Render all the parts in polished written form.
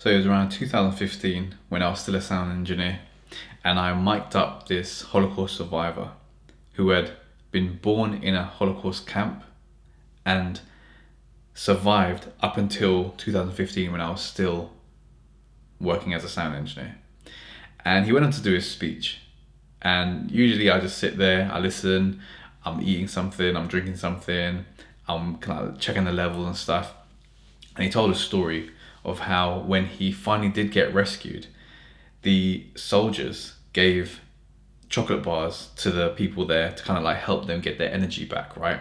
So it was around 2015 when I was still a sound engineer, and I mic'd up this Holocaust survivor who had been born in a Holocaust camp and survived up until 2015 when I was still working as a sound engineer. And he went on to do his speech. And usually I just sit there, I listen, I'm eating something, I'm drinking something, I'm kind of checking the levels and stuff. And he told a story of how when he finally did get rescued, the soldiers gave chocolate bars to the people there to kind of like help them get their energy back, right?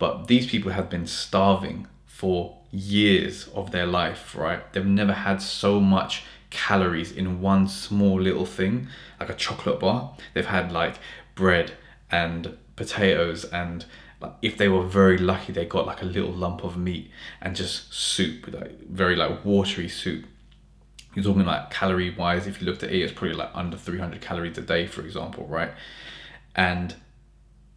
But these people had been starving for years of their life, right? They've never had so much calories in one small little thing, like a chocolate bar. They've had like bread and potatoes, and like, if they were very lucky, they got like a little lump of meat and just soup, like very like watery soup. You're talking like calorie wise, if you looked at it, it's probably like under 300 calories a day, for example, right? And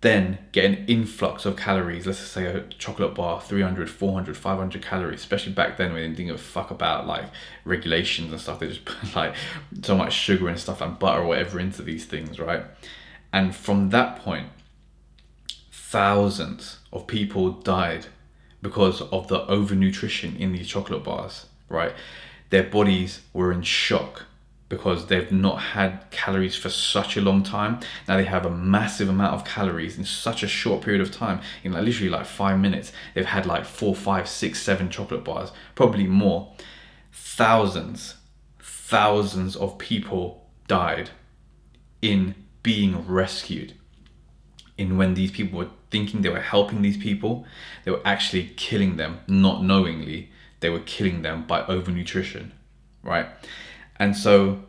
then get an influx of calories. Let's just say a chocolate bar, 300, 400, 500 calories, especially back then when they didn't give a fuck about like regulations and stuff. They just put like so much sugar and stuff and butter or whatever into these things, right? And from that point, thousands of people died because of the overnutrition in these chocolate bars, right? Their bodies were in shock because they've not had calories for such a long time. Now they have a massive amount of calories in such a short period of time. In like literally like 5 minutes, they've had like 4, 5, 6, 7 chocolate bars, probably more. Thousands of people died in being rescued. In when these people were thinking they were helping these people, they were actually killing them, not knowingly. They were killing them by overnutrition, right? And so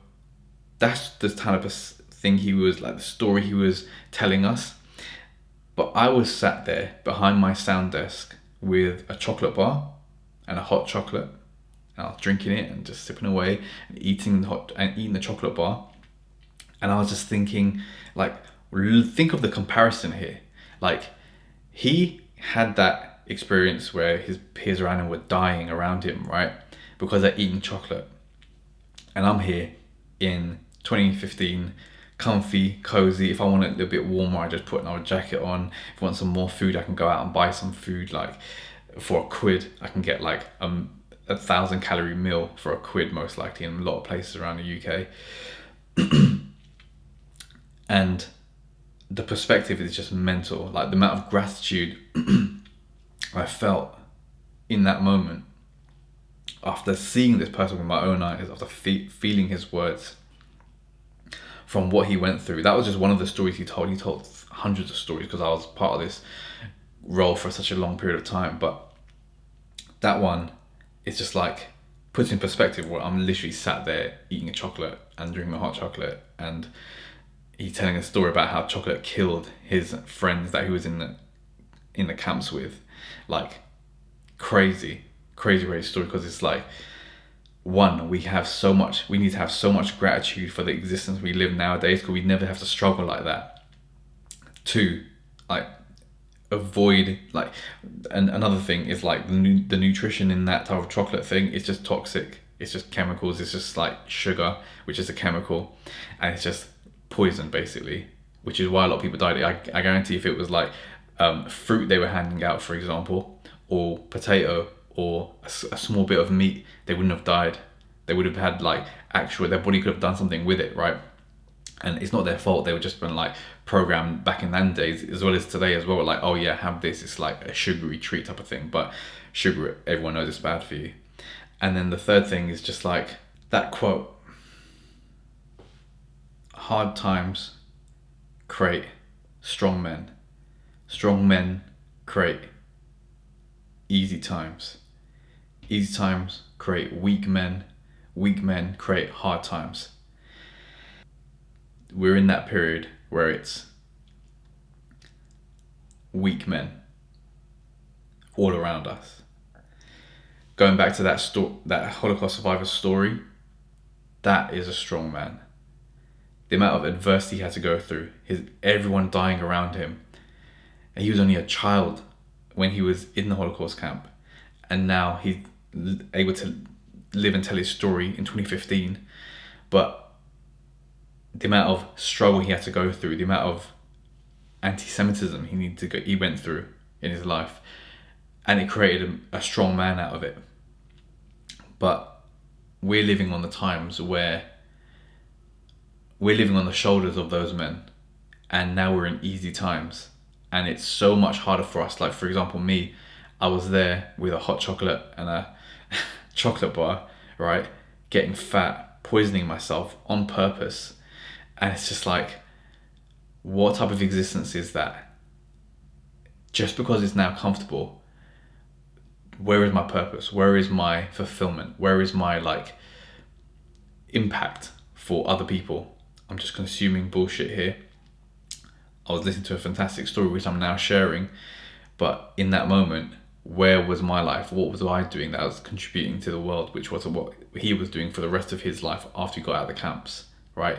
that's the type of thing he was like, the story he was telling us. But I was sat there behind my sound desk with a chocolate bar and a hot chocolate, and I was drinking it and just sipping away and eating the chocolate bar. And I was just thinking, like, think of the comparison here. Like, he had that experience where his peers around him were dying around him, right? Because they're eating chocolate. And I'm here in 2015, comfy, cozy. If I want it a little bit warmer, I just put another jacket on. If I want some more food, I can go out and buy some food. Like for a quid, I can get like a 1,000 calorie meal for a quid, most likely, in a lot of places around the UK. And the perspective is just mental. Like the amount of gratitude I felt in that moment after seeing this person with my own eyes, after feeling his words, from what he went through. That was just one of the stories he told. He told hundreds of stories because I was part of this role for such a long period of time. But that one is just like puts in perspective where I'm literally sat there eating a chocolate and drinking a hot chocolate, and he's telling a story about how chocolate killed his friends that he was in the camps with. Like crazy story, because it's like, one, we need to have so much gratitude for the existence we live nowadays because we never have to struggle like that. Two, like avoid like, and another thing is like the nutrition in that type of chocolate thing is just toxic. It's just chemicals. It's just like sugar, which is a chemical, and it's just poison basically, which is why a lot of people died. I guarantee if it was like fruit they were handing out, for example, or potato or a small bit of meat, they wouldn't have died. They would have had like their body could have done something with it, right? And it's not their fault. They were just been like programmed back in them days as well as today as well. Like, oh yeah, have this. It's like a sugary treat type of thing. But sugar, everyone knows it's bad for you. And then the third thing is just like that quote: hard times create strong men. Strong men create easy times. Easy times create weak men. Weak men create hard times. We're in that period where it's weak men all around us. Going back to that Holocaust survivor story, that is a strong man. The amount of adversity he had to go through, everyone dying around him. And he was only a child when he was in the Holocaust camp, and now he's able to live and tell his story in 2015, but the amount of struggle he had to go through, the amount of anti-Semitism he went through in his life, and it created a strong man out of it. But we're living on the times where we're living on the shoulders of those men, and now we're in easy times, and it's so much harder for us. Like, for example, me, I was there with a hot chocolate and a chocolate bar, right, getting fat, poisoning myself on purpose, and it's just like, what type of existence is that? Just because it's now comfortable, where is my purpose? Where is my fulfillment? Where is my like impact for other people? I'm just consuming bullshit here. I was listening to a fantastic story which I'm now sharing, but in that moment, where was my life? What was I doing that I was contributing to the world, which was what he was doing for the rest of his life after he got out of the camps, right?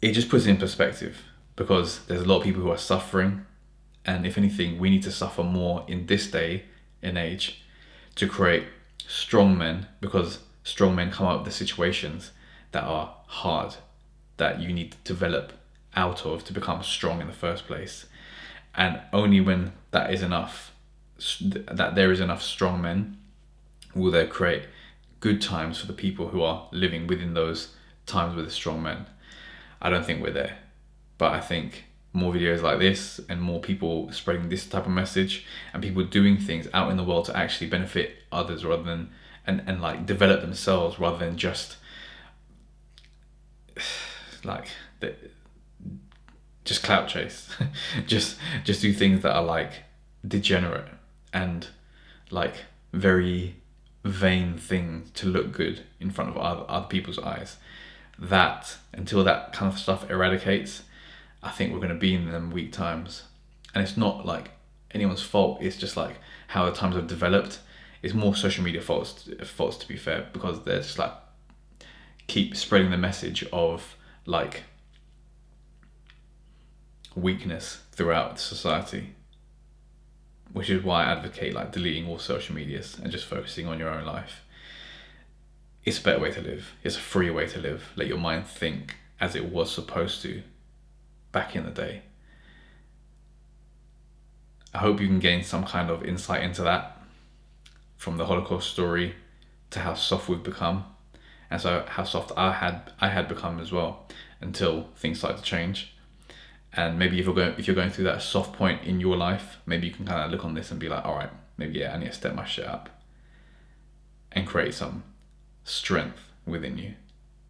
It just puts it in perspective, because there's a lot of people who are suffering, and if anything, we need to suffer more in this day and age to create strong men, because strong men come out of the situations that are hard, that you need to develop out of to become strong in the first place. And only when that is enough, that there is enough strong men, will there create good times for the people who are living within those times with the strong men. I don't think we're there, but I think more videos like this and more people spreading this type of message and people doing things out in the world to actually benefit others rather than and like develop themselves rather than just like just clout chase just do things that are like degenerate and like very vain things to look good in front of other people's eyes. That until that kind of stuff eradicates, I think we're going to be in them weak times. And it's not like anyone's fault, it's just like how the times have developed. It's more social media faults to be fair, because they're just like keep spreading the message of like weakness throughout society, which is why I advocate like deleting all social medias and just focusing on your own life. It's a better way to live. It's a free way to live. Let your mind think as it was supposed to back in the day. I hope you can gain some kind of insight into that, from the Holocaust story to how soft we've become, and so how soft I had become as well, until things started to change. And maybe if you're going through that soft point in your life, maybe you can kind of look on this and be like, all right, maybe I need to step my shit up and create some strength within you.